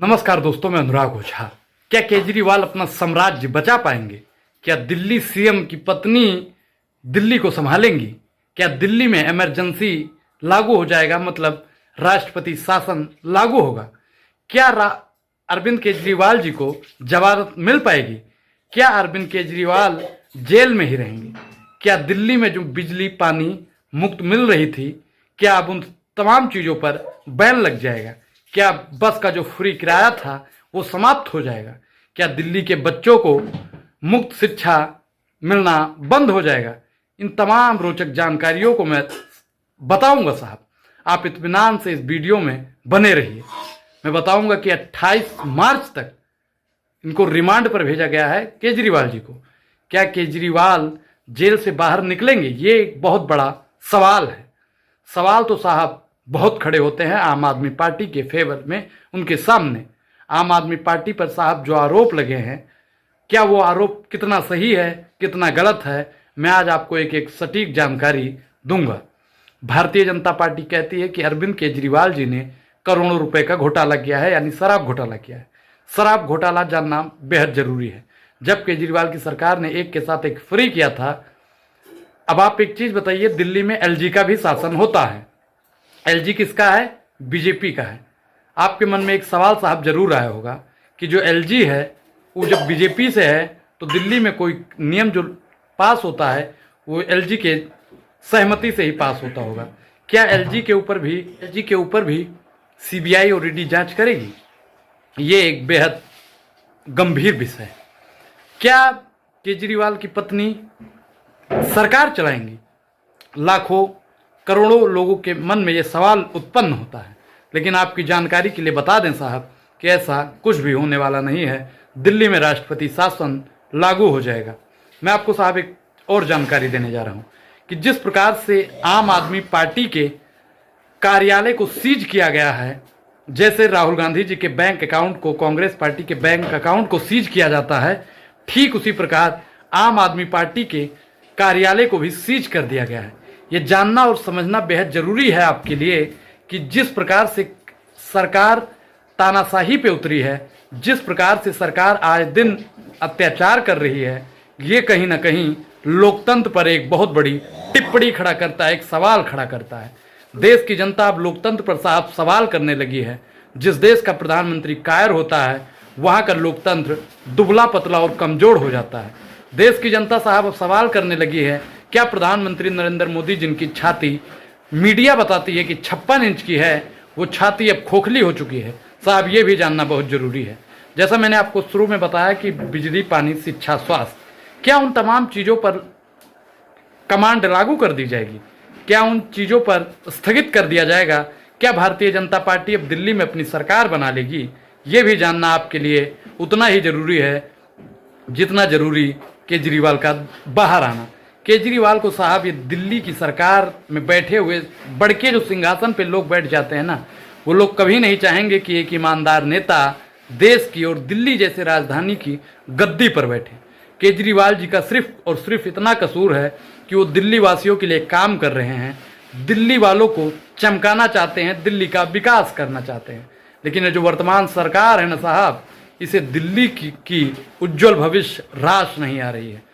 नमस्कार दोस्तों, मैं अनुराग ओझा। क्या केजरीवाल अपना साम्राज्य बचा पाएंगे? क्या दिल्ली सीएम की पत्नी दिल्ली को संभालेंगी? क्या दिल्ली में इमरजेंसी लागू हो जाएगा, मतलब राष्ट्रपति शासन लागू होगा? क्या अरविंद केजरीवाल जी को जमानत मिल पाएगी? क्या अरविंद केजरीवाल जेल में ही रहेंगे? क्या दिल्ली में जो बिजली पानी मुफ्त मिल रही थी, क्या अब उन तमाम चीज़ों पर बैन लग जाएगा? क्या बस का जो फ्री किराया था वो समाप्त हो जाएगा? क्या दिल्ली के बच्चों को मुफ्त शिक्षा मिलना बंद हो जाएगा? इन तमाम रोचक जानकारियों को मैं बताऊंगा साहब। आप इत्मीनान से इस वीडियो में बने रहिए। मैं बताऊंगा कि 28 मार्च तक इनको रिमांड पर भेजा गया है केजरीवाल जी को। क्या केजरीवाल जेल से बाहर निकलेंगे? ये एक बहुत बड़ा सवाल है। सवाल तो साहब बहुत खड़े होते हैं आम आदमी पार्टी के फेवर में, उनके सामने। आम आदमी पार्टी पर साहब जो आरोप लगे हैं, क्या वो आरोप कितना सही है, कितना गलत है, मैं आज आपको एक एक सटीक जानकारी दूंगा। भारतीय जनता पार्टी कहती है कि अरविंद केजरीवाल जी ने करोड़ों रुपए का घोटाला किया है, यानी शराब घोटाला किया है। शराब घोटाला जानना बेहद जरूरी है। जब केजरीवाल की सरकार ने एक के साथ एक फ्री किया था, अब आप एक चीज बताइए, दिल्ली में एलजी का भी शासन होता है। एलजी किसका है? बीजेपी का है। आपके मन में एक सवाल साहब जरूर आया होगा कि जो एलजी है वो जब बीजेपी से है तो दिल्ली में कोई नियम जो पास होता है वो एलजी के सहमति से ही पास होता होगा। क्या एलजी के ऊपर भी सीबीआई और ईडी जांच करेगी? ये एक बेहद गंभीर विषय है। क्या केजरीवाल की पत्नी सरकार चलाएंगी? लाखों करोड़ों लोगों के मन में ये सवाल उत्पन्न होता है। लेकिन आपकी जानकारी के लिए बता दें साहब कि ऐसा कुछ भी होने वाला नहीं है। दिल्ली में राष्ट्रपति शासन लागू हो जाएगा। मैं आपको साहब एक और जानकारी देने जा रहा हूँ कि जिस प्रकार से आम आदमी पार्टी के कार्यालय को सीज किया गया है, जैसे राहुल गांधी जी के बैंक अकाउंट को, कांग्रेस पार्टी के बैंक अकाउंट को सीज किया जाता है, ठीक उसी प्रकार आम आदमी पार्टी के कार्यालय को भी सीज कर दिया गया है। ये जानना और समझना बेहद जरूरी है आपके लिए कि जिस प्रकार से सरकार तानाशाही पे उतरी है, जिस प्रकार से सरकार आज दिन अत्याचार कर रही है, ये कहीं ना कहीं लोकतंत्र पर एक बहुत बड़ी टिप्पणी खड़ा करता है, एक सवाल खड़ा करता है। देश की जनता अब लोकतंत्र पर साहब सवाल करने लगी है। जिस देश का प्रधानमंत्री कायर होता है वहाँ का लोकतंत्र दुबला पतला और कमजोर हो जाता है। देश की जनता साहब अब सवाल करने लगी है, क्या प्रधानमंत्री नरेंद्र मोदी जिनकी छाती मीडिया बताती है कि 56 इंच की है, वो छाती अब खोखली हो चुकी है? साहब ये भी जानना बहुत जरूरी है। जैसा मैंने आपको शुरू में बताया कि बिजली पानी शिक्षा स्वास्थ्य, क्या उन तमाम चीज़ों पर कमांड लागू कर दी जाएगी? क्या उन चीज़ों पर स्थगित कर दिया जाएगा? क्या भारतीय जनता पार्टी अब दिल्ली में अपनी सरकार बना लेगी? ये भी जानना आपके लिए उतना ही जरूरी है जितना जरूरी केजरीवाल का बाहर आना। केजरीवाल को साहब ये दिल्ली की सरकार में बैठे हुए बड़के जो सिंहासन पे लोग बैठ जाते हैं ना, वो लोग कभी नहीं चाहेंगे कि एक ईमानदार नेता देश की और दिल्ली जैसे राजधानी की गद्दी पर बैठे। केजरीवाल जी का सिर्फ और सिर्फ इतना कसूर है कि वो दिल्ली वासियों के लिए काम कर रहे हैं, दिल्ली वालों को चमकाना चाहते हैं, दिल्ली का विकास करना चाहते हैं। लेकिन ये जो वर्तमान सरकार है ना साहब, इसे दिल्ली की उज्जवल भविष्य रास नहीं आ रही है।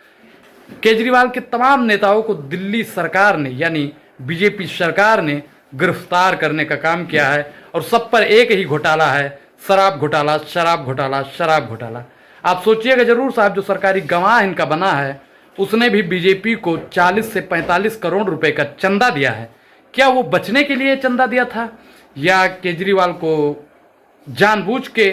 केजरीवाल के तमाम नेताओं को दिल्ली सरकार ने, यानी बीजेपी सरकार ने गिरफ्तार करने का काम किया है और सब पर एक ही घोटाला है, शराब घोटाला, शराब घोटाला, शराब घोटाला। आप सोचिएगा जरूर साहब, जो सरकारी गवाह इनका बना है उसने भी बीजेपी को 40 से 45 करोड़ रुपए का चंदा दिया है। क्या वो बचने के लिए चंदा दिया था, या केजरीवाल को जानबूझ के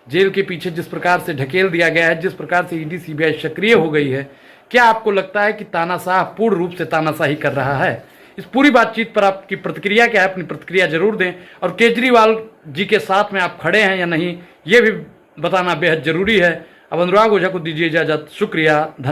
जेल के पीछे जिस प्रकार से ढकेल दिया गया है, जिस प्रकार से ईडी सीबीआई सक्रिय हो गई है, क्या आपको लगता है कि तानाशाह पूर्ण रूप से तानाशाही कर रहा है? इस पूरी बातचीत पर आपकी प्रतिक्रिया क्या है? अपनी प्रतिक्रिया जरूर दें। और केजरीवाल जी के साथ में आप खड़े हैं या नहीं, ये भी बताना बेहद जरूरी है। अब अनुराग ओझा को दीजिए इजाजत। शुक्रिया, धन्यवाद।